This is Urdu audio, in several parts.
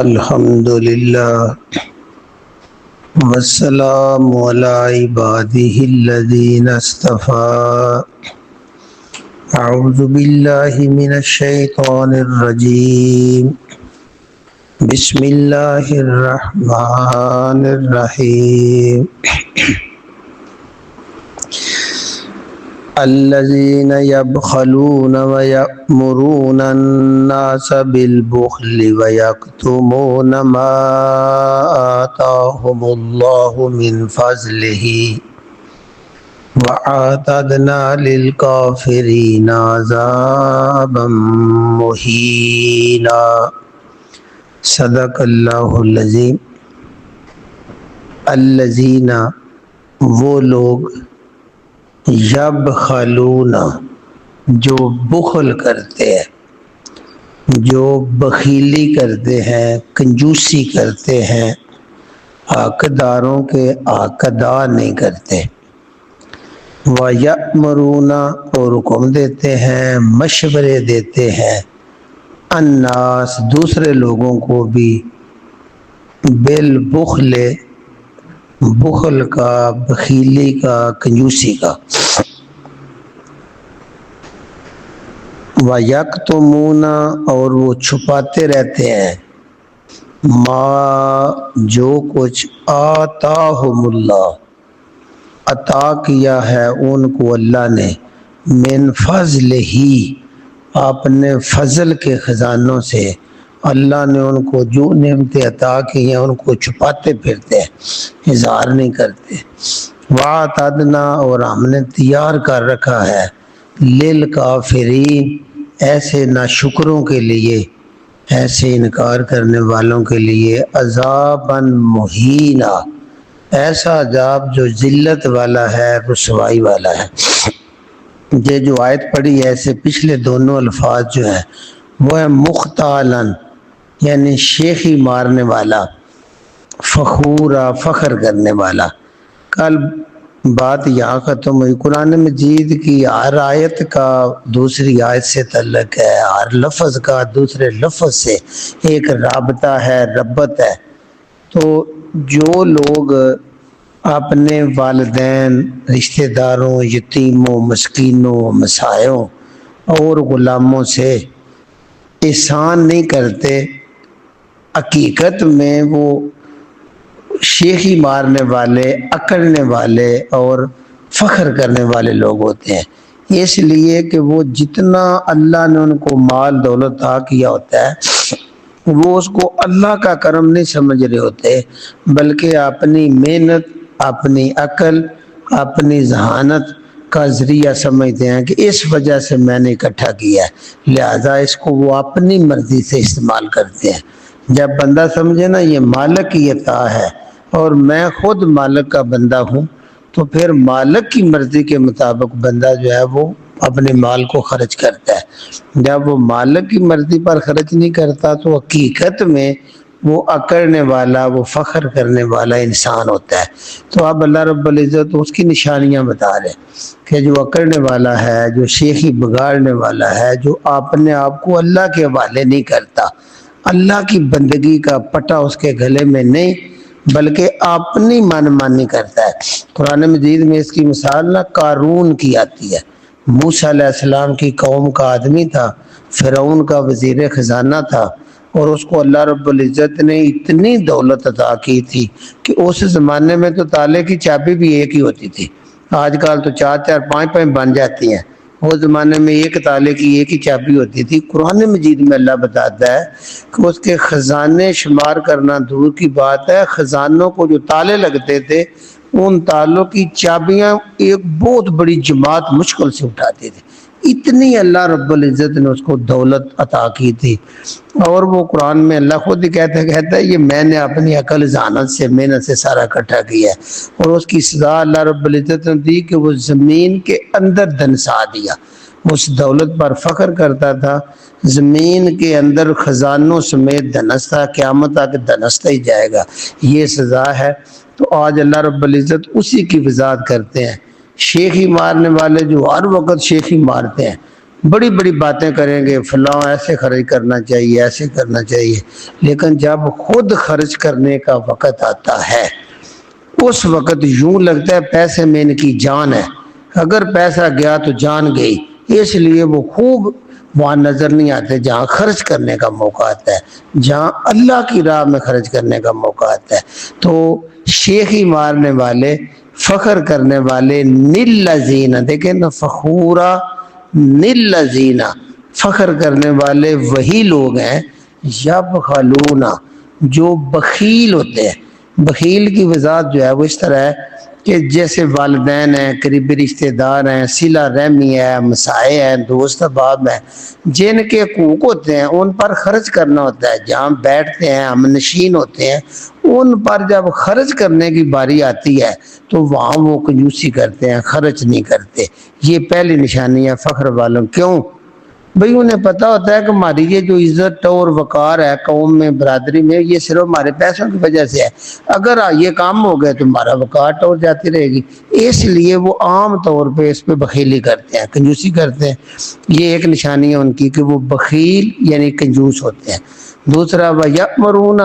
الحمد للہ والسلام علی عباده الذین اصطفى اعوذ باللہ من الشیطان الرجیم بسم اللہ الرحمن الرحیم الذین یبخلون ویأمرون الناس بالبخل ویکتمون ما آتاهم اللہ من فضلہ وَأَعْتَدْنَا لِلْكَافِرِينَ عَذَابًا مُهِينًا۔ صدق اللہ العظیم۔ الذین وہ لوگ یبخلون جو بخل کرتے ہیں، جو بخیلی کرتے ہیں، کنجوسی کرتے ہیں، حقداروں کے حق ادا نہیں کرتے، وَيَأْمُرُونَ اور حکم دیتے ہیں، مشورے دیتے ہیں، الناس دوسرے لوگوں کو بھی، بالبخل بخل کا، بخیلی کا، کنجوسی کا، وَيَكْتُمُونَ اور وہ چھپاتے رہتے ہیں، ما جو کچھ آتاہم اللہ عطا کیا ہے ان کو اللہ نے، من فضل ہی اپنے فضل کے خزانوں سے، اللہ نے ان کو جو نعمتیں عطا کی ہیں ان کو چھپاتے پھرتے ہیں، اظہار نہیں کرتے۔ وَأَعْتَدْنَا اور ہم نے تیار کر رکھا ہے، لِلْكَافِرِينَ ایسے ناشکروں کے لیے، ایسے انکار کرنے والوں کے لیے، عذابًا مہینہ ایسا عذاب جو ذلت والا ہے، رسوائی والا ہے۔ یہ جو آیت پڑھی ہے، ایسے پچھلے دونوں الفاظ جو ہیں وہ ہے مختالن یعنی شیخی مارنے والا، فخورا فخر کرنے والا۔ کل بات یہاں ختم ہوئی۔ قرآن مجید کی ہر آیت کا دوسری آیت سے تعلق ہے، ہر لفظ کا دوسرے لفظ سے ایک رابطہ ہے، ربط ہے۔ تو جو لوگ اپنے والدین، رشتہ داروں، یتیموں، مسکینوں، مسائیوں اور غلاموں سے احسان نہیں کرتے، حقیقت میں وہ شیخی مارنے والے، اکڑنے والے اور فخر کرنے والے لوگ ہوتے ہیں، اس لیے کہ وہ جتنا اللہ نے ان کو مال دولت عطا کیا ہوتا ہے وہ اس کو اللہ کا کرم نہیں سمجھ رہے ہوتے، بلکہ اپنی محنت، اپنی عقل، اپنی ذہانت کا ذریعہ سمجھتے ہیں کہ اس وجہ سے میں نے اکٹھا کیا ہے، لہذا اس کو وہ اپنی مرضی سے استعمال کرتے ہیں۔ جب بندہ سمجھے نا یہ مالک کی عطا ہے اور میں خود مالک کا بندہ ہوں، تو پھر مالک کی مرضی کے مطابق بندہ جو ہے وہ اپنے مال کو خرچ کرتا ہے۔ جب وہ مالک کی مرضی پر خرچ نہیں کرتا تو حقیقت میں وہ اکڑنے والا، وہ فخر کرنے والا انسان ہوتا ہے۔ تو اب اللہ رب العزت اس کی نشانیاں بتا رہے کہ جو اکڑنے والا ہے، جو شیخی بگاڑنے والا ہے، جو اپنے آپ کو اللہ کے حوالے نہیں کرتا، اللہ کی بندگی کا پٹا اس کے گلے میں نہیں، بلکہ اپنی من مانی کرتا ہے۔ قرآن مجید میں اس کی مثال نہ قارون کی آتی ہے۔ موسیٰ علیہ السلام کی قوم کا آدمی تھا، فرعون کا وزیر خزانہ تھا، اور اس کو اللہ رب العزت نے اتنی دولت عطا کی تھی کہ اس زمانے میں تو تالے کی چابی بھی ایک ہی ہوتی تھی، آج کل تو 4 5 بن جاتی ہیں، اس زمانے میں ایک تالے کی ایک ہی چابی ہوتی تھی۔ قرآن مجید میں اللہ بتاتا ہے کہ اس کے خزانے شمار کرنا دور کی بات ہے، خزانوں کو جو تالے لگتے تھے ان تالوں کی چابیاں ایک بہت بڑی جماعت مشکل سے اٹھاتے تھے، اتنی اللہ رب العزت نے اس کو دولت عطا کی تھی۔ اور وہ قرآن میں اللہ خود ہی کہتا ہے یہ میں نے اپنی عقل، ذہانت سے، محنت سے سارا اکٹھا کیا ہے، اور اس کی سزا اللہ رب العزت نے دی کہ وہ زمین کے اندر دنسا دیا۔ اس دولت پر فخر کرتا تھا، زمین کے اندر خزانوں سمیت دھنستا، قیامت تک دھنستا ہی جائے گا، یہ سزا ہے۔ تو آج اللہ رب العزت اسی کی وضاحت کرتے ہیں۔ شیخی مارنے والے جو ہر وقت شیخی مارتے ہیں، بڑی بڑی باتیں کریں گے، فلاں ایسے خرچ کرنا چاہیے، ایسے کرنا چاہیے، لیکن جب خود خرچ کرنے کا وقت آتا ہے اس وقت یوں لگتا ہے پیسے میں ان کی جان ہے، اگر پیسہ گیا تو جان گئی، اس لیے وہ خوب وہاں نظر نہیں آتے جہاں خرچ کرنے کا موقع آتا ہے، جہاں اللہ کی راہ میں خرچ کرنے کا موقع آتا ہے۔ تو شیخی مارنے والے، فخر کرنے والے، نِلَّذِينَ، دیکھیں نا، فخورا نِلَّذِينَ، فخر کرنے والے وہی لوگ ہیں، یبخلون، جو بخیل ہوتے ہیں۔ بخیل کی وضاحت جو ہے وہ اس طرح ہے کہ جیسے والدین ہیں، قریبی رشتہ دار ہیں، صلہ رحمی ہے، مسائے ہیں، دوست احباب ہیں، جن کے حقوق ہوتے ہیں ان پر خرچ کرنا ہوتا ہے، جہاں بیٹھتے ہیں، ہم نشین ہوتے ہیں، ان پر جب خرچ کرنے کی باری آتی ہے تو وہاں وہ کنجوسی کرتے ہیں، خرچ نہیں کرتے۔ یہ پہلی نشانی ہے فخر والوں۔ کیوں؟ بھئی انہیں پتا ہوتا ہے کہ ہماری یہ جو عزت اور وقار ہے قوم میں، برادری میں، یہ صرف ہمارے پیسوں کی وجہ سے ہے، اگر یہ کام ہو گئے تو ہمارا وقار ٹوٹ جاتی رہے گی، اس لیے وہ عام طور پہ اس پہ بخیلی کرتے ہیں، کنجوسی کرتے ہیں۔ یہ ایک نشانی ہے ان کی کہ وہ بخیل یعنی کنجوس ہوتے ہیں۔ دوسرا وَيَأْمُرُونَ،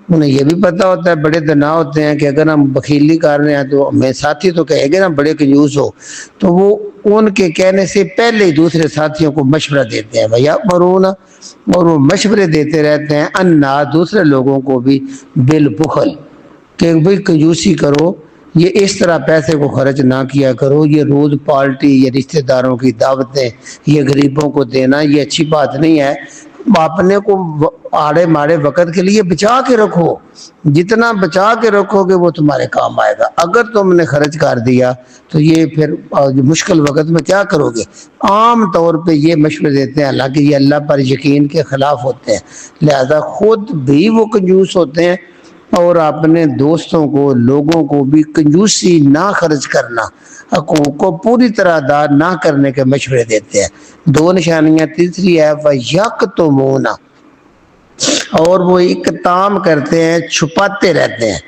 انہیں یہ بھی پتا ہوتا ہے، بڑے دنا ہوتے ہیں کہ اگر ہم بخیلی کر رہے ہیں تو ہمیں ساتھی تو کہے گے نا بڑے کنجوس ہو، تو وہ ان کے کہنے سے پہلے ہی دوسرے ساتھیوں کو مشورہ دیتے ہیں، وَيَأْمُرُونَ، اور وہ مشورے دیتے رہتے ہیں، انا، دوسرے لوگوں کو بھی، بالبخل، کہ بھئی کنجوسی کرو، یہ اس طرح پیسے کو خرچ نہ کیا کرو، یہ روز پارٹی، یہ رشتہ داروں کی دعوتیں، یہ غریبوں کو دینا، یہ اچھی بات نہیں ہے۔ اپنے کو آڑے ماڑے وقت کے لیے بچا کے رکھو، جتنا بچا کے رکھو گے وہ تمہارے کام آئے گا، اگر تم نے خرچ کر دیا تو یہ پھر مشکل وقت میں کیا کرو گے۔ عام طور پہ یہ مشورے دیتے ہیں، حالانکہ یہ اللہ پر یقین کے خلاف ہوتے ہیں، لہذا خود بھی وہ کنجوس ہوتے ہیں اور اپنے دوستوں کو، لوگوں کو بھی کنجوسی نہ خرچ کرنا، حقوق کو پوری طرح ادا نہ کرنے کے مشورے دیتے ہیں۔ دو نشانیاں۔ تیسری ہے وَيَكْتُمُونَ، اور وہ اقتام کرتے ہیں، چھپاتے رہتے ہیں۔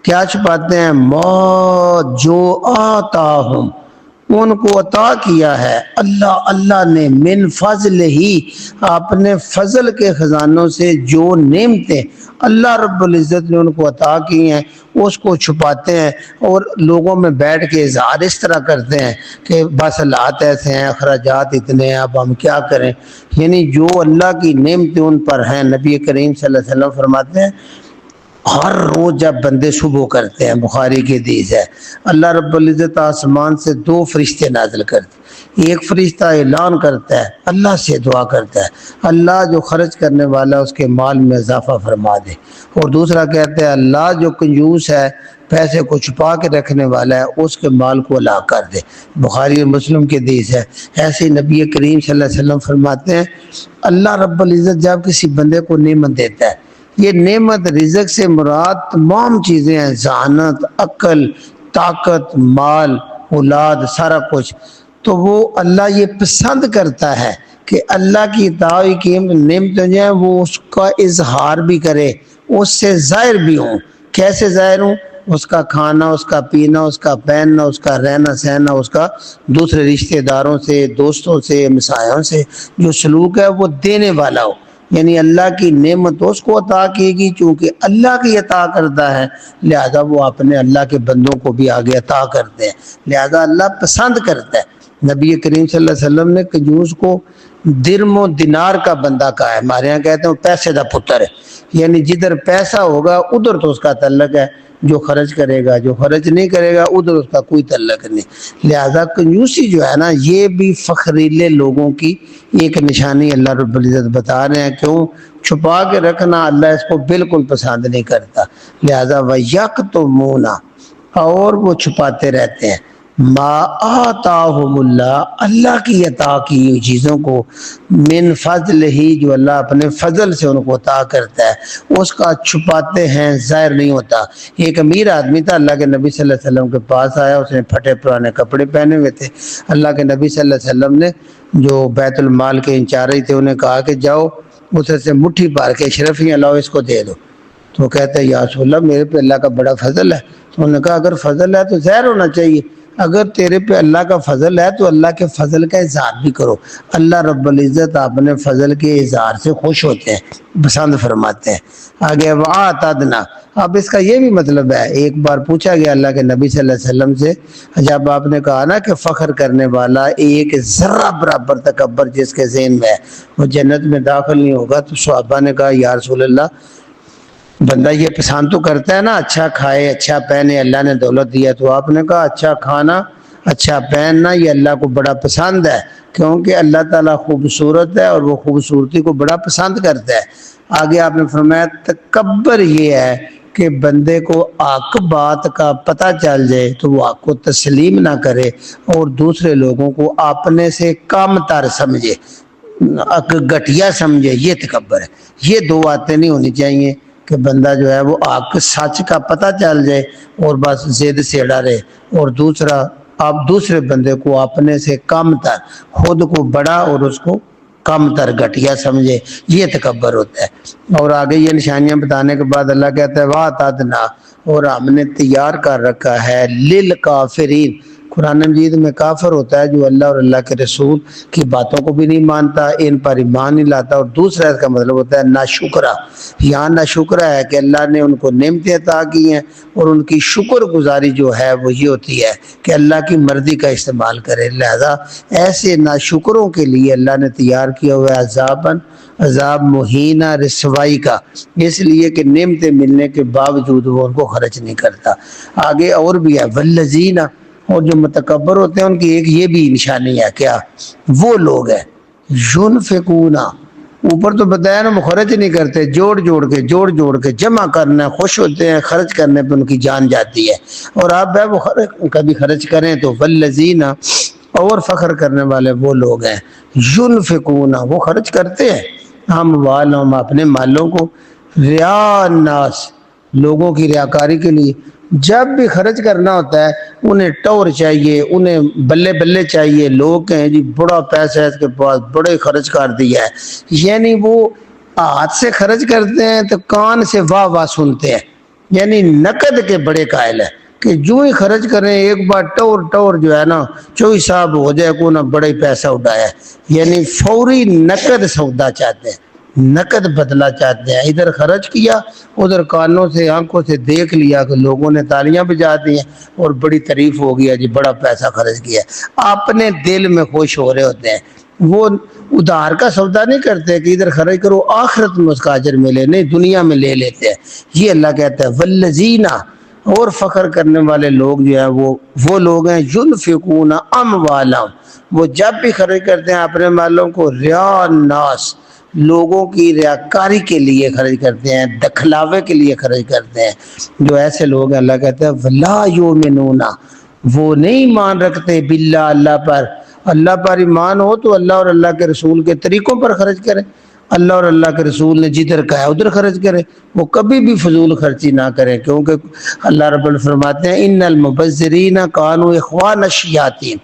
کیا چھپاتے ہیں؟ ما، جو آتاہم، ان کو عطا کیا ہے اللہ نے، من فضل ہی، اپنے فضل کے خزانوں سے، جو نعمتیں اللہ رب العزت نے ان کو عطا کی ہیں اس کو چھپاتے ہیں، اور لوگوں میں بیٹھ کے اظہار اس طرح کرتے ہیں کہ بس حالات ایسے ہیں، اخراجات اتنے ہیں، اب ہم کیا کریں۔ یعنی جو اللہ کی نعمتیں ان پر ہیں، نبی کریم صلی اللہ علیہ وسلم فرماتے ہیں ہر روز جب بندے صبح کرتے ہیں، بخاری کی حدیث ہے، اللہ رب العزت آسمان سے دو فرشتے نازل کرتے ہیں، ایک فرشتہ اعلان کرتا ہے، اللہ سے دعا کرتا ہے اللہ جو خرچ کرنے والا ہے اس کے مال میں اضافہ فرما دے، اور دوسرا کہتا ہے اللہ جو کنجوس ہے، پیسے کو چھپا کے رکھنے والا ہے، اس کے مال کو ہلاک کر دے۔ بخاری اور مسلم کی حدیث ہے۔ ایسے نبی کریم صلی اللہ علیہ وسلم فرماتے ہیں اللہ رب العزت جب کسی بندے کو نعمت دیتا ہے، یہ نعمت رزق سے مراد تمام چیزیں ہیں، ذہانت، عقل، طاقت، مال، اولاد، سارا کچھ، تو وہ اللہ یہ پسند کرتا ہے کہ اللہ کی اطاعت کی نعمتیں جو ہیں وہ اس کا اظہار بھی کرے، اس سے ظاہر بھی ہوں۔ کیسے ظاہر ہوں؟ اس کا کھانا، اس کا پینا، اس کا پہننا، اس کا رہنا سہنا، اس کا دوسرے رشتہ داروں سے، دوستوں سے، مسائیوں سے جو سلوک ہے وہ دینے والا ہو، یعنی اللہ کی نعمت اس کو عطا کی گی چونکہ اللہ کی عطا کرتا ہے، لہذا وہ اپنے اللہ کے بندوں کو بھی آگے عطا کرتے ہیں، لہذا اللہ پسند کرتا ہے۔ نبی کریم صلی اللہ علیہ وسلم نے کنجوس کو درم و دینار کا بندہ کہا ہے، ہمارے یہاں کہتے ہیں پیسے دا پتر ہے، یعنی جدھر پیسہ ہوگا ادھر تو اس کا تعلق ہے، جو خرچ کرے گا، جو خرچ نہیں کرے گا ادھر اس کا کوئی تعلق نہیں۔ لہذا کنجوسی جو ہے نا یہ بھی فخریلے لوگوں کی ایک نشانی اللہ رب العزت بتا رہے ہیں۔ کیوں؟ چھپا کے رکھنا اللہ اس کو بالکل پسند نہیں کرتا، لہذا وَيَكْتُمُونَ، اور وہ چھپاتے رہتے ہیں، ما آتاہم اللہ کی عطا کی ہوئی چیزوں کو، من فضل ہی، جو اللہ اپنے فضل سے ان کو عطا کرتا ہے اس کا چھپاتے ہیں، ظاہر نہیں ہوتا۔ ایک امیر آدمی تھا، اللہ کے نبی صلی اللہ علیہ وسلم کے پاس آیا، اس نے پھٹے پرانے کپڑے پہنے ہوئے تھے، اللہ کے نبی صلی اللہ علیہ وسلم نے جو بیت المال کے انچارج تھے انہیں کہا کہ جاؤ اسے سے مٹھی پار کے اشرفیاں لاؤ، اس کو دے دو۔ تو کہتے ہیں یا رسول اللہ میرے پہ اللہ کا بڑا فضل ہے، تو انہوں نے کہا اگر فضل ہے تو ظاہر ہونا چاہیے، اگر تیرے پہ اللہ کا فضل ہے تو اللہ کے فضل کا اظہار بھی کرو۔ اللہ رب العزت اپنے فضل کے اظہار سے خوش ہوتے ہیں، پسند فرماتے ہیں۔ آگے وَآتَدْنَا، اب اس کا یہ بھی مطلب ہے، ایک بار پوچھا گیا اللہ کے نبی صلی اللہ علیہ وسلم سے، جب آپ نے کہا نا کہ فخر کرنے والا ایک ذرہ برابر تکبر جس کے ذہن میں ہے وہ جنت میں داخل نہیں ہوگا، تو صحابہ نے کہا یا رسول اللہ، بندہ یہ پسند تو کرتا ہے نا اچھا کھائے اچھا پہنے، اللہ نے دولت دیا، تو آپ نے کہا اچھا کھانا اچھا پہننا یہ اللہ کو بڑا پسند ہے، کیونکہ اللہ تعالیٰ خوبصورت ہے اور وہ خوبصورتی کو بڑا پسند کرتا ہے۔ آگے آپ نے فرمایا تکبر یہ ہے کہ بندے کو حق بات کا پتہ چل جائے تو وہ حق کو تسلیم نہ کرے اور دوسرے لوگوں کو اپنے سے کم تر سمجھے، گھٹیا سمجھے، یہ تکبر ہے۔ یہ دو باتیں نہیں ہونی چاہیے کہ بندہ جو ہے وہ حق سچ کا پتہ چل جائے اور بس ضد سے اڑا رہے، اور دوسرا آپ دوسرے بندے کو اپنے سے کم تر، خود کو بڑا اور اس کو کم تر گھٹیا سمجھے، یہ تکبر ہوتا ہے۔ اور آگے یہ نشانیاں بتانے کے بعد اللہ کہتا ہے وَأَعْتَدْنَا، اور ہم نے تیار کر رکھا ہے للکافرین، قرآن مجید میں کافر ہوتا ہے جو اللہ اور اللہ کے رسول کی باتوں کو بھی نہیں مانتا، ان پر ایمان نہیں لاتا، اور دوسرا اس کا مطلب ہوتا ہے ناشکرا۔ یہاں ناشکرا ہے کہ اللہ نے ان کو نعمتیں عطا کی ہیں اور ان کی شکر گزاری جو ہے وہ یہ ہوتی ہے کہ اللہ کی مرضی کا استعمال کرے، لہذا ایسے ناشکروں کے لیے اللہ نے تیار کیا ہوا ہے عذاب مہینہ، رسوائی کا، اس لیے کہ نعمتیں ملنے کے باوجود وہ ان کو خرچ نہیں کرتا۔ آگے اور بھی ہے والذین، اور جو متکبر ہوتے ہیں ان کی ایک یہ بھی نشانی ہے، کیا؟ وہ لوگ ہیں ينفقون، اوپر تو بتایا نا وہ خرچ نہیں کرتے، جوڑ جوڑ کے جمع کرنا، خوش ہوتے ہیں خرچ کرنے پہ ان کی جان جاتی ہے، اور آپ ہے وہ کبھی خرچ کریں تو والذین، اور فخر کرنے والے وہ لوگ ہیں ينفقون، وہ خرچ کرتے ہیں اموالہم، اپنے مالوں کو، ریا الناس، لوگوں کی ریاکاری کے لیے۔ جب بھی خرچ کرنا ہوتا ہے انہیں ٹور چاہیے، انہیں بلے بلے چاہیے، لوگ کہیں جی بڑا پیسہ ہے اس کے پاس، بڑے خرچ کر دیا ہے، یعنی وہ ہاتھ سے خرچ کرتے ہیں تو کان سے واہ واہ سنتے ہیں، یعنی نقد کے بڑے قائل ہیں کہ جو ہی خرچ کریں ایک بار ٹور جو ہے نا چوئی صاحب ہو جائے کو نہ بڑے پیسہ اٹھایا ہے، یعنی فوری نقد سودا چاہتے ہیں، نقد بدلہ چاہتے ہیں، ادھر خرچ کیا ادھر کانوں سے آنکھوں سے دیکھ لیا کہ لوگوں نے تالیاں بجا دی ہیں اور بڑی تعریف ہو گیا جی بڑا پیسہ خرچ کیا، اپنے دل میں خوش ہو رہے ہوتے ہیں، وہ ادھار کا سودا نہیں کرتے کہ ادھر خرچ کرو آخرت میں اس کا اجر ملے، نہیں دنیا میں لے لیتے ہیں۔ یہ اللہ کہتا ہے والذین، اور فخر کرنے والے لوگ جو ہے وہ لوگ ہیں ينفقون اموالہم، وہ جب بھی خرچ کرتے ہیں اپنے مالوں کو، ریا الناس، لوگوں کی ریاکاری کے لیے خرچ کرتے ہیں، دکھلاوے کے لیے خرچ کرتے ہیں۔ جو ایسے لوگ ہیں اللہ کہتا ہے وَلَا يُؤْمِنُونَ، وہ نہیں مان رکھتے باللہ، اللہ پر ایمان ہو تو اللہ اور اللہ کے رسول کے طریقوں پر خرچ کریں، اللہ اور اللہ کے رسول نے جدھر کہا ہے ادھر خرچ کریں، وہ کبھی بھی فضول خرچی نہ کریں، کیونکہ اللہ رب العزت فرماتے ہیں ان المبذرین کانوا اخوان الشیاطین،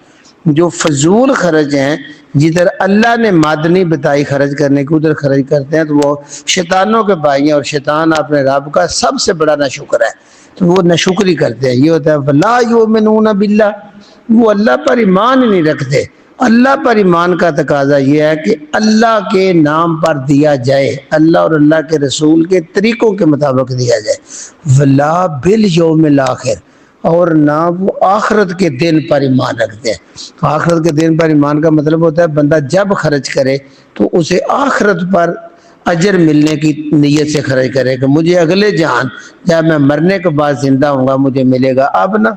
جو فضول خرچ ہیں جدھر اللہ نے مادنی بتائی خرچ کرنے کی ادھر خرچ کرتے ہیں تو وہ شیطانوں کے بھائی ہیں، اور شیطان اپنے رب کا سب سے بڑا ناشکر ہے، تو وہ ناشکری کرتے ہیں۔ یہ ہوتا ہے وَلَا يُؤْمِنُونَ بِاللَّهِ، وہ اللہ پر ایمان ہی نہیں رکھتے۔ اللہ پر ایمان کا تقاضا یہ ہے کہ اللہ کے نام پر دیا جائے، اللہ اور اللہ کے رسول کے طریقوں کے مطابق دیا جائے، وَلَا بِالْيَوْمِ الْآخِرِ، اور نہ وہ آخرت کے دن پر ایمان رکھتے ہیں۔ آخرت کے دن پر ایمان کا مطلب ہوتا ہے بندہ جب خرچ کرے تو اسے آخرت پر اجر ملنے کی نیت سے خرچ کرے کہ مجھے اگلے جہان جب میں مرنے کے بعد زندہ ہوں گا مجھے ملے گا۔ اب نا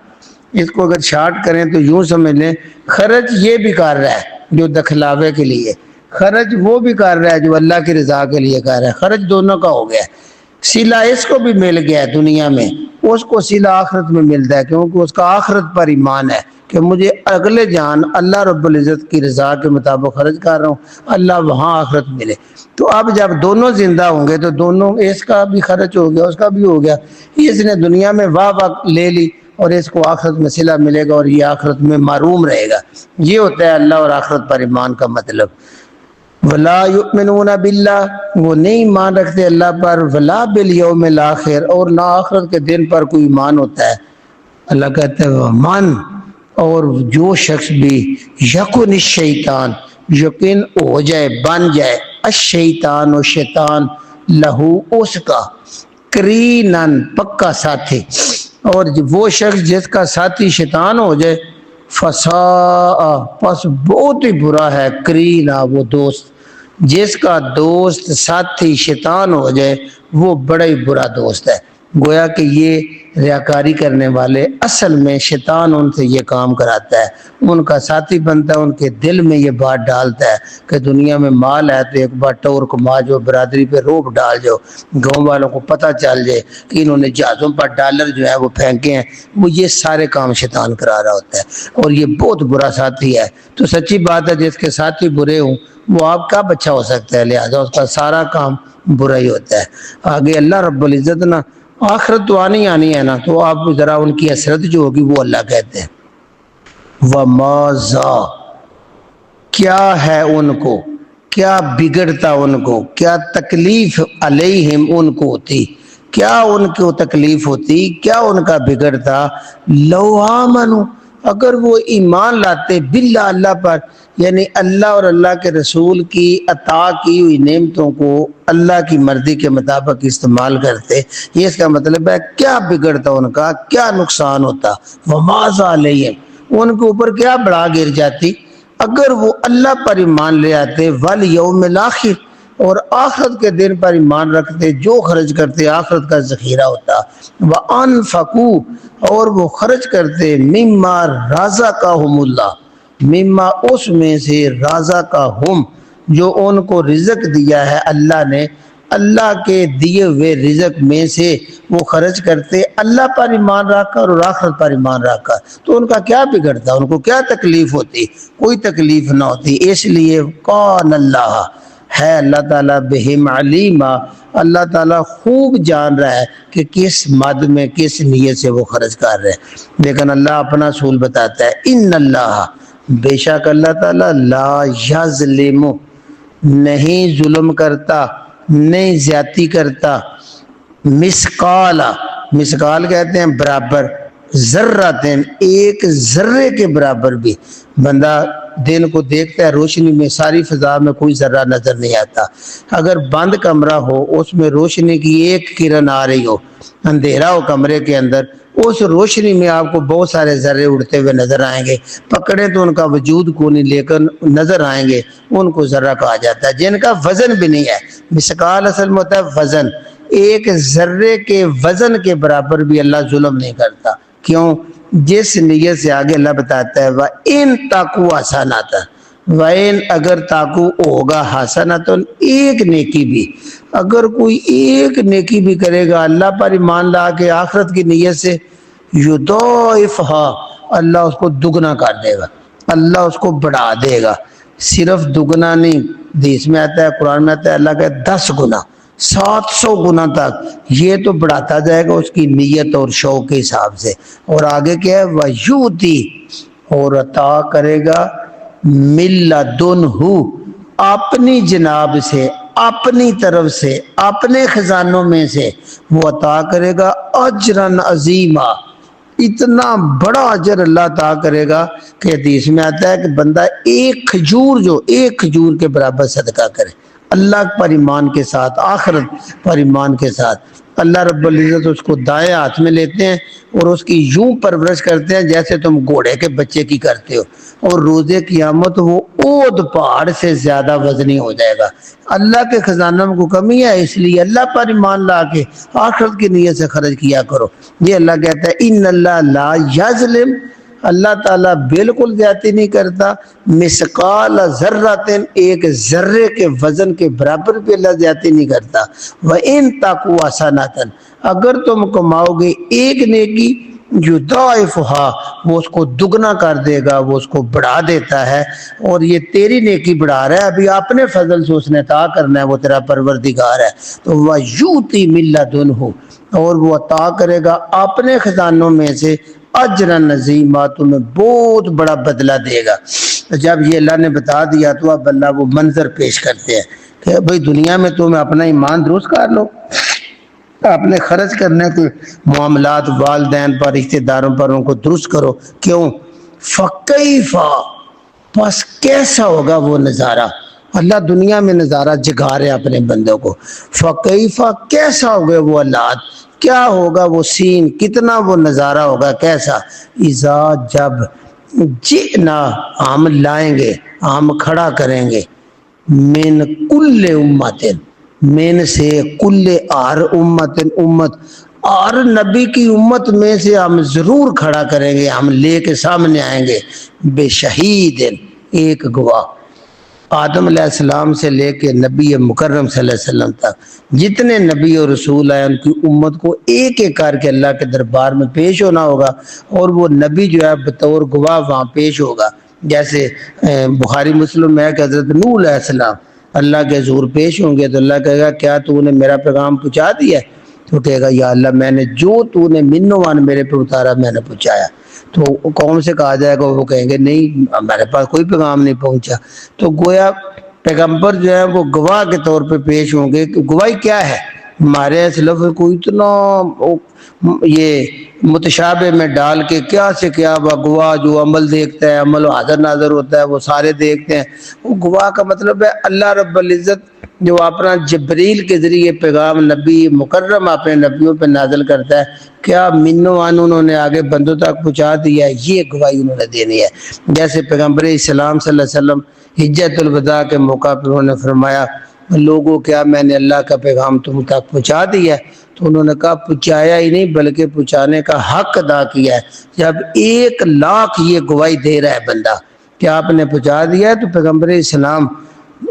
اس کو اگر شارٹ کریں تو یوں سمجھ لیں خرچ یہ بھی کر رہا ہے جو دکھلاوے کے لیے، خرچ وہ بھی کر رہا ہے جو اللہ کی رضا کے لیے کر رہا ہے، خرچ دونوں کا ہو گیا ہے۔ صلہ اس کو بھی مل گیا ہے دنیا میں، اس کو صلہ آخرت میں ملتا ہے کیونکہ اس کا آخرت پر ایمان ہے کہ مجھے اگلے جان اللہ رب العزت کی رضا کے مطابق خرچ کر رہا ہوں، اللہ وہاں آخرت ملے۔ تو اب جب دونوں زندہ ہوں گے تو دونوں، اس کا بھی خرچ ہو گیا اس کا بھی ہو گیا، اس نے دنیا میں واہ لے لی اور اس کو آخرت میں صلہ ملے گا اور یہ آخرت میں محروم رہے گا۔ یہ ہوتا ہے اللہ اور آخرت پر ایمان کا مطلب۔ وَلَا يُؤْمِنُونَ بِاللَّهِ، وہ نہیں ایمان رکھتے اللہ پر، وَلَا بِالْيَوْمِ الْآخِرِ، اور نہ آخرت کے دن پر کوئی ایمان ہوتا ہے۔ اللہ کہتا ہے وَمَنْ، اور جو شخص بھی یکن الشیطان یقین ہو جائے بن جائے الشیطان و شیطان لہو اس کا کرینن پکا ساتھی، اور وہ شخص جس کا ساتھی شیطان ہو جائے فساء پس بہت ہی برا ہے کرینا وہ دوست، جس کا دوست ساتھی شیطان ہو جائے وہ بڑا ہی برا دوست ہے۔ گویا کہ یہ ریاکاری کرنے والے اصل میں شیطان ان سے یہ کام کراتا ہے، ان کا ساتھی بنتا ہے، ان کے دل میں یہ بات ڈالتا ہے کہ دنیا میں مال ہے تو ایک بار ٹور کما جو، برادری پہ روب ڈال جو، گاؤں والوں کو پتہ چل جائے کہ انہوں نے جہازوں پر ڈالر جو ہے وہ پھینکے ہیں، وہ یہ سارے کام شیطان کرا رہا ہوتا ہے، اور یہ بہت برا ساتھی ہے۔ تو سچی بات ہے جس کے ساتھی برے ہوں وہ آپ کا بچہ ہو سکتا ہے، لہذا اس کا سارا کام برا ہی ہوتا ہے۔ آگے اللہ رب العزت نا آخرت تو آنی ہے نا، تو آپ ذرا ان کی حسرت جو ہوگی وہ اللہ کہتے ہیں وَمَاذَا کیا ہے ان کو، کیا بگڑتا ان کو، کیا تکلیف علیہم ان کو ہوتی، کیا ان کو تکلیف ہوتی، کیا ان کا بگڑتا لو آمنوا اگر وہ ایمان لاتے باللہ اللہ پر، یعنی اللہ اور اللہ کے رسول کی عطا کی ہوئی نعمتوں کو اللہ کی مرضی کے مطابق استعمال کرتے، یہ اس کا مطلب ہے کیا بگڑتا ان کا، کیا نقصان ہوتا، وَمَاذَا عَلَيْهِمْ ان کے اوپر کیا بڑا گر جاتی اگر وہ اللہ پر ایمان لے آتے، وَالْيَوْمِ الْآخِرِ اور آخرت کے دن پر ایمان رکھتے، جو خرچ کرتے آخرت کا ذخیرہ ہوتا، وَأَنفَقُوا اور وہ خرچ کرتے مِمَّا رَزَقَهُمُ اللَّهُ مما اس میں سے رازقہم جو ان کو رزق دیا ہے اللہ نے، اللہ کے دیے ہوئے رزق میں سے وہ خرچ کرتے اللہ پر ایمان رکھ کر اور آخرت پر ایمان رکھ کر، تو ان کا کیا بگڑتا، ان کو کیا تکلیف ہوتی، کوئی تکلیف نہ ہوتی۔ اس لیے کان اللہ ہے اللہ تعالیٰ بہم علیما اللہ تعالیٰ خوب جان رہا ہے کہ کس مد میں کس نیت سے وہ خرچ کر رہے ہیں، لیکن اللہ اپنا اصول بتاتا ہے ان اللہ بے شک اللہ تعالیٰ لا یظلم نہیں ظلم کرتا، نہیں زیادتی کرتا، مسقال مسقال کہتے ہیں برابر، ذراتن ایک ذرے کے برابر بھی، بندہ دن کو دیکھتا ہے روشنی میں ساری فضا میں کوئی ذرہ نظر نہیں آتا، اگر بند کمرہ ہو اس میں روشنی کی ایک کرن آ رہی ہو، اندھیرا ہو کمرے کے اندر، اس روشنی میں آپ کو بہت سارے ذرے اڑتے ہوئے نظر آئیں گے، پکڑے تو ان کا وجود کو نہیں لیکن نظر آئیں گے، ان کو ذرہ کہا جاتا ہے جن کا وزن بھی نہیں ہے۔ مسقال اصل میں ہوتا ہے وزن، ایک ذرے کے وزن کے برابر بھی اللہ ظلم نہیں کرتا، کیوں؟ جس نیت سے آگے اللہ بتاتا ہے وَإِن تَقُوا حَسَنَةً وَإِن اگر تاکو ہوگا حسنۃ ایک نیکی بھی، اگر کوئی ایک نیکی بھی کرے گا اللہ پر ایمان لا کے آخرت کی نیت سے، یضاعفها اللہ اس کو دگنا کر دے گا، اللہ اس کو بڑھا دے گا، صرف دگنا نہیں، حدیث میں آتا ہے قرآن میں آتا ہے اللہ کہ 10 گنا 700 گنا تک یہ تو بڑھاتا جائے گا اس کی نیت اور شوق کے حساب سے، اور آگے کیا ہے وَيُؤْتِي اور عطا کرے گا مِلَّدُنْہُ اپنی جناب سے، اپنی طرف سے، اپنے خزانوں میں سے وہ عطا کرے گا اجرن عظیما اتنا بڑا اجر اللہ عطا کرے گا کہ حدیث میں آتا ہے کہ بندہ ایک کھجور کے برابر صدقہ کرے اللہ پر ایمان کے ساتھ، آخرت پر ایمان کے ساتھ، اللہ رب العزت اس کو دائیں ہاتھ میں لیتے ہیں اور اس کی یوں پرورش کرتے ہیں جیسے تم گھوڑے کے بچے کی کرتے ہو، اور روز قیامت وہ اود پہاڑ سے زیادہ وزنی ہو جائے گا۔ اللہ کے خزانوں میں کوئی کمی ہے، اس لیے اللہ پر ایمان لا کے آخرت کی نیت سے خرچ کیا کرو۔ یہ اللہ کہتا ہے ان اللہ لا یظلم اللہ تعالیٰ بالکل زیادتی نہیں کرتا، مسقال ذرۃ ایک ذرے کے وزن کے برابر بھی اللہ زیادتی نہیں کرتا، وَإِن تَقُوا حَسَنَةً اگر تم کماؤ گے ایک نیکی یضاعفها وہ اس کو دگنا کر دے گا، وہ اس کو بڑھا دیتا ہے، اور یہ تیری نیکی بڑھا رہا ہے، ابھی اپنے فضل سے اس نے عطا کرنا ہے، وہ تیرا پروردگار ہے، تو وَيُؤْتِي مِن لَدُنْهُ اور وہ عطا کرے گا اپنے خزانوں میں سے اجرن عظیما تمہیں بہت بڑا بدلہ دے گا۔ جب یہ اللہ نے بتا دیا تو اب اللہ وہ منظر پیش کرتے ہیں کہ بھئی دنیا میں تم اپنا ایمان درست کر لو، اپنے خرچ کرنے کے معاملات والدین پر، رشتہ داروں پر ان کو درست کرو، کیوں؟ فکیفا پس کیسا ہوگا وہ نظارہ. اللہ دنیا میں نظارہ جگا رہے اپنے بندوں کو. فکیفا کیسا ہوگا وہ حالات, کیا ہوگا وہ سین, کتنا وہ نظارہ ہوگا, کیسا. اذا جب جئنا ہم لائیں گے, ہم کھڑا کریں گے, من کل امت, من سے کل ہر امت, امت اور نبی کی امت میں سے ہم ضرور کھڑا کریں گے, ہم لے کے سامنے آئیں گے, بے شہید ایک گواہ. آدم علیہ السلام سے لے کے نبی مکرم صلی اللہ علیہ وسلم تک جتنے نبی اور رسول آئے ان کی امت کو ایک ایک کر کے اللہ کے دربار میں پیش ہونا ہوگا, اور وہ نبی جو ہے بطور گواہ وہاں پیش ہوگا. جیسے بخاری مسلم میں ہے کہ حضرت نوح علیہ السلام اللہ کے حضور پیش ہوں گے تو اللہ کہے گا کیا تو نے میرا پیغام پہنچا دیا ہے؟ تو کہے گا یا اللہ میں نے جو تو نے منوان میرے پہ اتارا میں نے پہنچایا. تو قوم سے کہا جائے گا, وہ کہیں گے نہیں ہمارے پاس کوئی پیغام نہیں پہنچا. تو گویا پیغمبر جو ہے وہ گواہ کے طور پہ پیش ہوں گے. گواہی کیا ہے؟ ہمارے اس لفظ کو اتنا یہ متشابہ میں ڈال کے کیا سے کیا, وہ گواہ جو عمل دیکھتا ہے, عمل حاضر ناظر ہوتا ہے, وہ سارے دیکھتے ہیں. وہ گواہ کا مطلب ہے اللہ رب العزت جو اپنا جبریل کے ذریعے پیغام نبی مکرم اپنے نبیوں پہ نازل کرتا ہے, کیا منوان انہوں نے آگے بندوں تک پہنچا دیا ہے, یہ گواہی انہوں نے دینی ہے. جیسے پیغمبر اسلام صلی اللہ علیہ وسلم حجت الوداع کے موقع پہ انہوں نے فرمایا لوگوں کیا میں نے اللہ کا پیغام تم تک پہنچا دیا ہے؟ تو انہوں نے کہا پہنچایا ہی نہیں بلکہ پہنچانے کا حق ادا کیا ہے. جب 1,00,000 یہ گواہی دے رہا ہے بندہ کہ آپ نے پہنچا دیا ہے, تو پیغمبر اسلام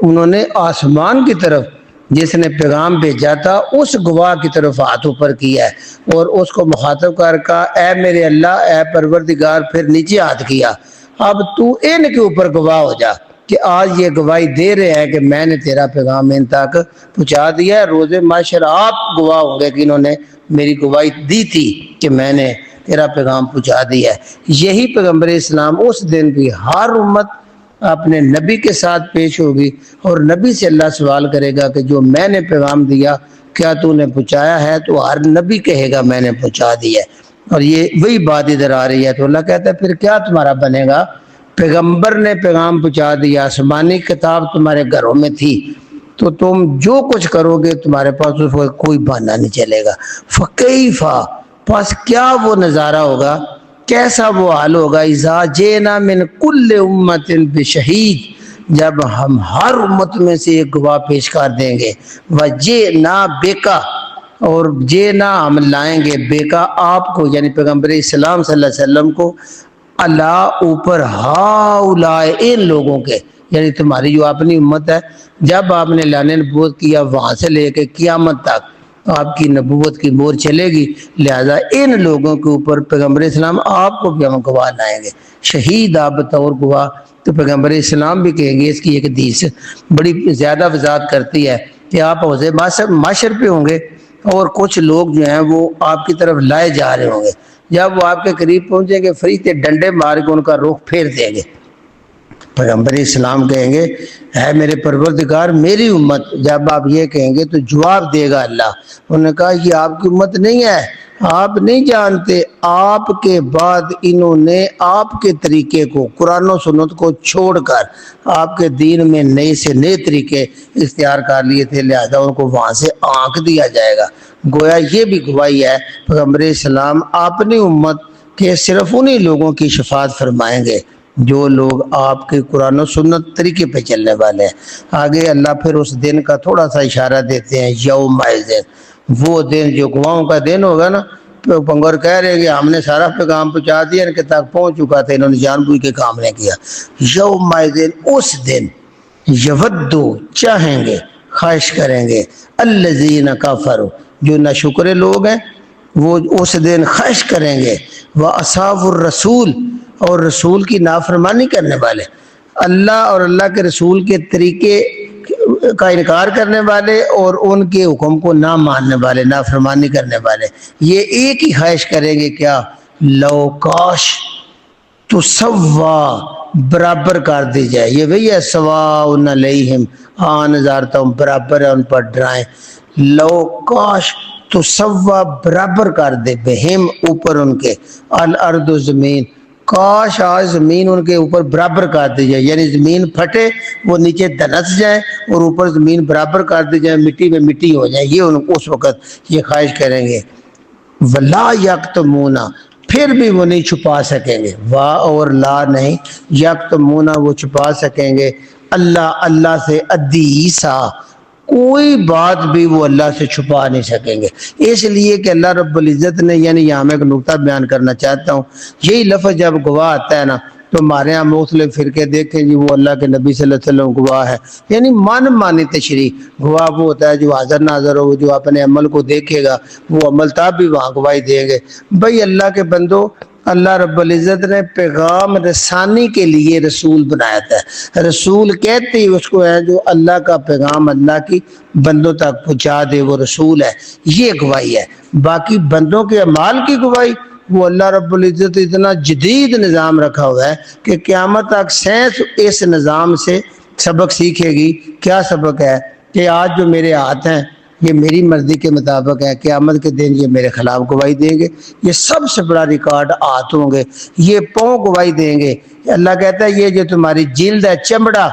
انہوں نے آسمان کی طرف جس نے پیغام بھیجا تھا اس گواہ کی طرف ہاتھ اوپر کیا ہے, اور اس کو مخاطب کر کہا اے میرے اللہ, اے پروردگار, پھر نیچے ہاتھ کیا, اب تو ان کے اوپر گواہ ہو جا کہ آج یہ گواہی دے رہے ہیں کہ میں نے تیرا پیغام ان تک پہنچا دیا ہے. روز محشر آپ گواہ ہوں گے کہ انہوں نے میری گواہی دی تھی کہ میں نے تیرا پیغام پہنچا دیا ہے. یہی پیغمبر اسلام اس دن بھی ہر امت اپنے نبی کے ساتھ پیش ہوگی, اور نبی سے اللہ سوال کرے گا کہ جو میں نے پیغام دیا کیا تو نے پہنچایا ہے؟ تو ہر نبی کہے گا میں نے پہنچا دیا ہے. اور یہ وہی بات ادھر آ رہی ہے. تو اللہ کہتا ہے پھر کیا تمہارا بنے گا؟ پیغمبر نے پیغام پہنچا دیا, آسمانی کتاب تمہارے گھروں میں تھی, تو تم جو کچھ کرو گے تمہارے پاس اس وقت کوئی بہانہ نہیں چلے گا. فکیفا پس کیا وہ نظارہ ہوگا, کیسا وہ حال ہوگا, اذا جئنا من کل امت بشہید, جب ہم ہر امت میں سے ایک گواہ پیش کر دیں گے. وجئنا بکا, اور جئنا ہم لائیں گے, بکا آپ کو یعنی پیغمبر اسلام صلی اللہ علیہ وسلم کو, اللہ اوپر ہاؤلائے ان لوگوں کے, یعنی تمہاری جو اپنی امت ہے جب آپ نے اعلان نبوت کیا وہاں سے لے کے قیامت تک آپ کی نبوت کی مہر چلے گی, لہذا ان لوگوں کے اوپر پیغمبر اسلام آپ کو بھی ہم گواہ لائیں گے. شہید آپ بطور گواہ, تو پیغمبر اسلام بھی کہیں گے. اس کی ایک حدیث بڑی زیادہ وضاحت کرتی ہے کہ آپ حوض محشر پہ ہوں گے اور کچھ لوگ جو ہیں وہ آپ کی طرف لائے جا رہے ہوں گے. جب وہ آپ کے قریب پہنچیں گے فرشتے ڈنڈے مار کے ان کا رخ پھیر دیں گے. پیغمبر اسلام کہیں گے اے میرے پروردگار میری امت, جب آپ یہ کہیں گے تو جواب دے گا اللہ, انہوں نے کہا یہ آپ کی امت نہیں ہے, آپ نہیں جانتے آپ کے بعد انہوں نے آپ کے طریقے کو, قرآن و سنت کو چھوڑ کر آپ کے دین میں نئے سے نئے طریقے اختیار کر لیے تھے, لہذا ان کو وہاں سے آنکھ دیا جائے گا. گویا یہ بھی گواہی ہے پیغمبر اسلام اپنی امت کے صرف انہی لوگوں کی شفاعت فرمائیں گے جو لوگ آپ کے قرآن و سنت طریقے پہ چلنے والے ہیں. آگے اللہ پھر اس دن کا تھوڑا سا اشارہ دیتے ہیں, یوم الدین, وہ دن جو گواہوں کا دن ہوگا نا. پنگور کہہ رہے کہ ہم نے سارا پیغام پہنچا دیا, ان کے تک پہنچ چکا تھا, انہوں نے جان بوجھ کے کام نہیں کیا. یوم الدین اس دن, یودو چاہیں گے, خواہش کریں گے, الذین کفروا جو ناشکر لوگ ہیں وہ اس دن خواہش کریں گے, واصحاب الرسول اور رسول کی نافرمانی کرنے والے, اللہ اور اللہ کے رسول کے طریقے کا انکار کرنے والے اور ان کے حکم کو نہ ماننے والے, نافرمانی کرنے والے, یہ ایک ہی خواہش کریں گے کیا, لو کاش تسوا برابر کر دی جائے. یہ وہی ہے سواء علیہم نظارتہم, برابر ہے ان پر ڈرائیں. لو کاش تسوا برابر کر دے, بہم اوپر ان کے, الارض زمین, کاش آج زمین ان کے اوپر برابر کر دی جائے، یعنی زمین پھٹے، وہ نیچے دھنس جائے اور اوپر زمین برابر کر دی جائے، مٹی میں مٹی ہو جائے، یہ اس وقت یہ خواہش کریں گے۔ ولا یکتمون، پھر بھی وہ نہیں چھپا سکیں گے، وا اور لا نہیں، یکتمون وہ چھپا سکیں گے، اللہ سے حدیثا، کوئی بات بھی وہ اللہ سے چھپا نہیں سکیں گے۔ اس لیے کہ اللہ رب العزت نے، یعنی یہاں میں ایک نقطہ بیان کرنا چاہتا ہوں، یہی لفظ جب گواہ آتا ہے نا تو ہمارے یہاں مختلف فرقے دیکھیں جی وہ اللہ کے نبی صلی اللہ علیہ وسلم گواہ ہے، یعنی من مانی تشریح، گواہ وہ ہوتا ہے جو حاضر ناظر ہو، جو اپنے عمل کو دیکھے گا، وہ عمل تب بھی وہاں گواہی دیں گے۔ بھائی اللہ کے بندو، اللہ رب العزت نے پیغام رسانی کے لیے رسول بنایا تھا، رسول کہتے ہی اس کو ہے جو اللہ کا پیغام اللہ کی بندوں تک پہنچا دے، وہ رسول ہے، یہ گواہی ہے۔ باقی بندوں کے اعمال کی گواہی وہ اللہ رب العزت اتنا جدید نظام رکھا ہوا ہے کہ قیامت تک سائنس اس نظام سے سبق سیکھے گی۔ کیا سبق ہے؟ کہ آج جو میرے ہاتھ ہیں یہ میری مرضی کے مطابق ہے، قیامت کے دن یہ میرے خلاف گواہی دیں گے، یہ سب سے بڑا ریکارڈ ہاتھ ہوں گے، یہ پاؤں گواہی دیں گے۔ اللہ کہتا ہے یہ جو تمہاری جلد ہے، چمڑا،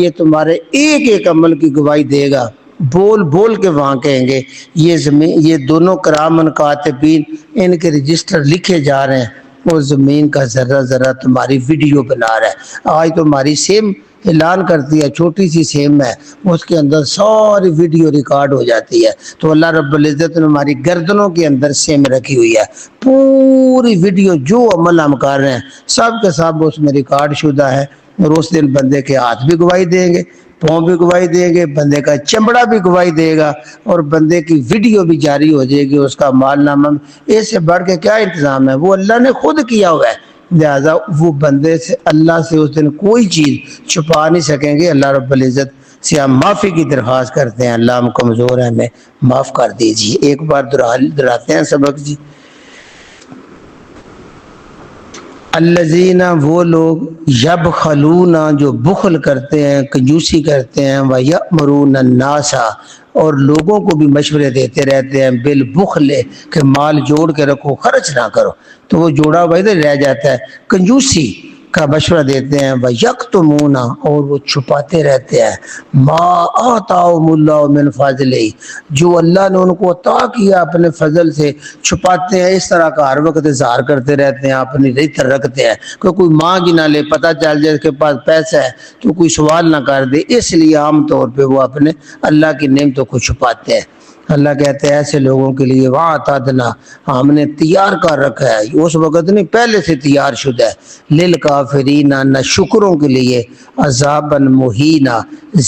یہ تمہارے ایک ایک عمل کی گواہی دے گا، بول بول کے وہاں کہیں گے۔ یہ زمین، یہ دونوں کرامن کاتبین، ان کے رجسٹر لکھے جا رہے ہیں، وہ زمین کا ذرہ ذرہ تمہاری ویڈیو بنا رہا ہے۔ آج تمہاری سیم اعلان کرتی ہے، چھوٹی سی سیم ہے، اس کے اندر ساری ویڈیو ریکارڈ ہو جاتی ہے۔ تو اللہ رب العزت نے ہماری گردنوں کے اندر سیم رکھی ہوئی ہے، پوری ویڈیو جو عمل ہم کر رہے ہیں سب کے سب اس میں ریکارڈ شدہ ہے، اور اس دن بندے کے ہاتھ بھی گواہی دیں گے، پاؤں بھی گواہی دیں گے، بندے کا چمڑا بھی گواہی دے گا، اور بندے کی ویڈیو بھی جاری ہو جائے گی، اس کا مال نامہ۔ اس سے بڑھ کے کیا انتظام ہے؟ وہ اللہ نے خود کیا ہوا ہے، لہذا وہ بندے سے، اللہ سے اس دن کوئی چیز چھپا نہیں سکیں گے۔ اللہ رب العزت سے ہم معافی کی درخواست کرتے ہیں، اللہ ہم کمزور ہیں، ہمیں معاف کر دیجیے۔ ایک بار دہراتے ہیں سبق جی۔ الذین، وہ لوگ، یبخلون، جو بخل کرتے ہیں، کنجوسی کرتے ہیں، وَيَأْمُرُونَ النَّاسَ، اور لوگوں کو بھی مشورے دیتے رہتے ہیں، بالبخل، کہ مال جوڑ کے رکھو، خرچ نہ کرو، تو وہ جوڑا ہوا ادھر رہ جاتا ہے، کنجوسی کا مشورہ دیتے ہیں۔ وَيَكْتُمُونَ، اور وہ چھپاتے رہتے ہیں، مَا آتَاهُمُ اللَّهُ مِنْ فَضْلِهِ، جو اللہ نے ان کو عطا کیا اپنے فضل سے، چھپاتے ہیں۔ اس طرح کا ہر وقت اظہار کرتے رہتے ہیں، اپنی ریتر رکھتے ہیں کہ کوئی مانگ ہی نہ لے، پتہ چل جائے اس کے پاس پیسہ ہے تو کوئی سوال نہ کر دے، اس لیے عام طور پہ وہ اپنے اللہ کی نعمتوں کو چھپاتے ہیں۔ اللہ کہتے ہیں ایسے لوگوں کے لیے وَاعْتَدْنَا، ہم نے تیار کر رکھا ہے، اس وقت نہیں، پہلے سے تیار شدہ ہے، لِلْكَافِرِينَ، نہ شکروں کے لیے، عذابًا مہینہ،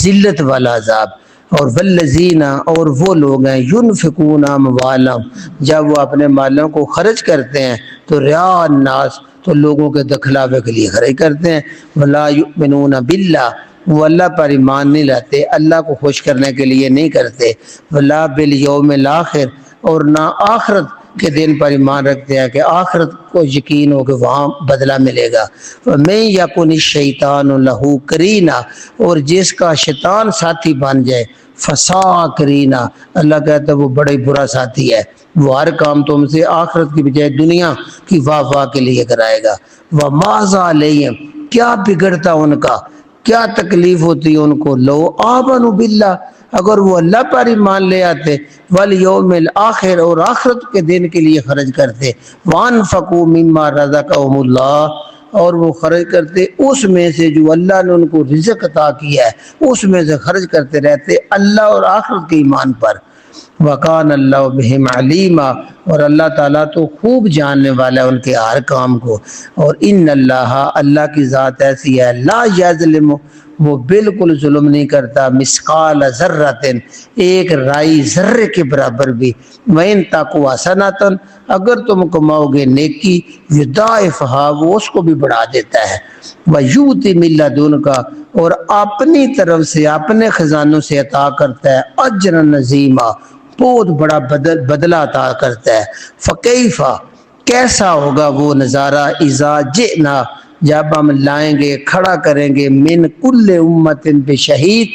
ذلت والا عذاب۔ اور والذین، اور وہ لوگ ہیں، ينفقون اموالهم، جب وہ اپنے مالوں کو خرچ کرتے ہیں تو رعاء الناس، تو لوگوں کے دکھلاوے کے لیے خرچ کرتے ہیں، ولا یؤمنون باللہ، وہ اللہ پر ایمان نہیں لاتے، اللہ کو خوش کرنے کے لیے نہیں کرتے، ولا بالیوم الاخر، اور نہ آخرت کے دن پر ایمان رکھتے ہیں کہ آخرت کو یقین ہو کہ وہاں بدلہ ملے گا۔ وَمَن یَکُنِ الشَّیطَانُ لَہُ قَرِینًا، اور جس کا شیطان ساتھی بن جائے، فَسَاءَ قَرِینًا، اللہ کہتا ہے وہ بڑا ہی برا ساتھی ہے، وہ ہر کام تم سے آخرت کی بجائے دنیا کی واہ واہ کے لیے کرائے گا۔ وَمَاذَا عَلَیہِم، کیا بگڑتا ان کا، کیا تکلیف ہوتی ان کو، لو آمنوا باللہ، اگر وہ اللہ پر ایمان لے آتے، والیوم الاخر، اور آخرت کے دن کے لیے خرچ کرتے، وانفقوا مما رزقهم اللہ، اور وہ خرچ کرتے اس میں سے جو اللہ نے ان کو رزق عطا کیا ہے، اس میں سے خرچ کرتے رہتے اللہ اور آخرت کے ایمان پر۔ وَقَانَ اللَّهُ بِهِمْ عَلِيمًا، اور اللہ تعالیٰ تو خوب جاننے والا ہے ان کے ہر کام کو۔ اور ان اللہ، اللہ کی ذات ایسی ہے، لا یظلم، وہ بالکل ظلم نہیں کرتا، مثقال ذرۃ، ایک رائی ذرے کے برابر بھی، وَإِن تَقُ حَسَنَةً، اگر تم کماؤ گے نیکی، یضاعفھا، وہ اس کو بھی بڑھا دیتا ہے، وَیُؤْتِ مِن لَدُنْکَ، اور اپنی طرف سے، اپنے خزانوں سے عطا کرتا ہے، اجرا عظیما، بہت بڑا بدلہ عطا کرتا ہے۔ فکیف، کیسا ہوگا وہ نظارہ، اذا جئنا، جب ہم لائیں گے، کھڑا کریں گے، من کل امت بشہید،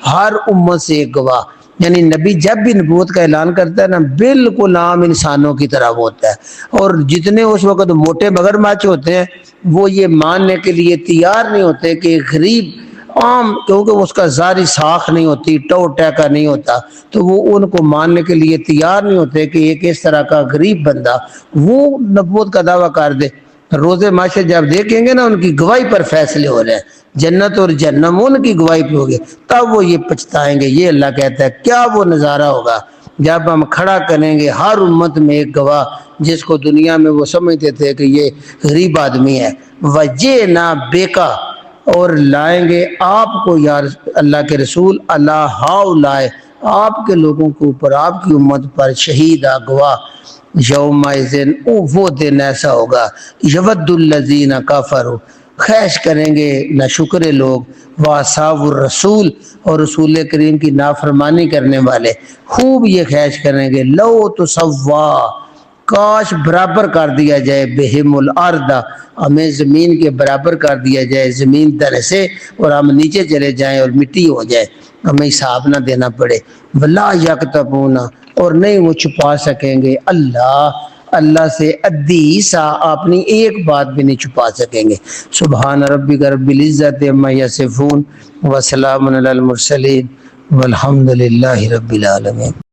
ہر امت سے ایک گواہ، یعنی نبی جب بھی نبوت کا اعلان کرتا ہے نا بالکل عام انسانوں کی طرح ہوتا ہے، اور جتنے اس وقت موٹے مگرمچھ ہوتے ہیں وہ یہ ماننے کے لیے تیار نہیں ہوتے کہ غریب عام، کیونکہ اس کا ظاہری ساکھ نہیں ہوتی، ٹو ٹیکا نہیں ہوتا، تو وہ ان کو ماننے کے لیے تیار نہیں ہوتے کہ ایک اس طرح کا غریب بندہ وہ نبوت کا دعویٰ کر دے۔ روزے معاشر جب دیکھیں گے نا ان کی گواہی پر فیصلے ہو رہے ہیں، جنت اور جہنم ان کی گواہی پہ ہوگی، تب وہ یہ پچھتائیں گے۔ یہ اللہ کہتا ہے کیا وہ نظارہ ہوگا جب ہم کھڑا کریں گے ہر امت میں ایک گواہ، جس کو دنیا میں وہ سمجھتے تھے کہ یہ غریب آدمی ہے، وَجِئْنَا بِكَ، اور لائیں گے آپ کو یا اللہ کے رسول، اللہ ہؤلاء، آپ کے لوگوں کے اوپر، آپ کی امت پر، شہیدہ گواہ، یومئذ، وہ دن ایسا ہوگا، یود الذین کفروا، خواہش کریں گے ناشکر لوگ، واصحاب الرسول، اور رسول کریم کی نافرمانی کرنے والے خوب یہ خواہش کریں گے، لو تسوا، کاش برابر کر دیا جائے، بہم الارض، ہمیں زمین کے برابر کر دیا جائے، زمین تلے سے، اور ہم نیچے چلے جائیں اور مٹی ہو جائے، ہمیں حساب نہ دینا پڑے، ولا یکتبون، اور نہیں وہ چھپا سکیں گے اللہ سے ادیسا، اپنی ایک بات بھی نہیں چھپا سکیں گے۔ سبحان ربک رب العزت عما یصفون وسلام علی المرسلین والحمد للہ رب العالمین۔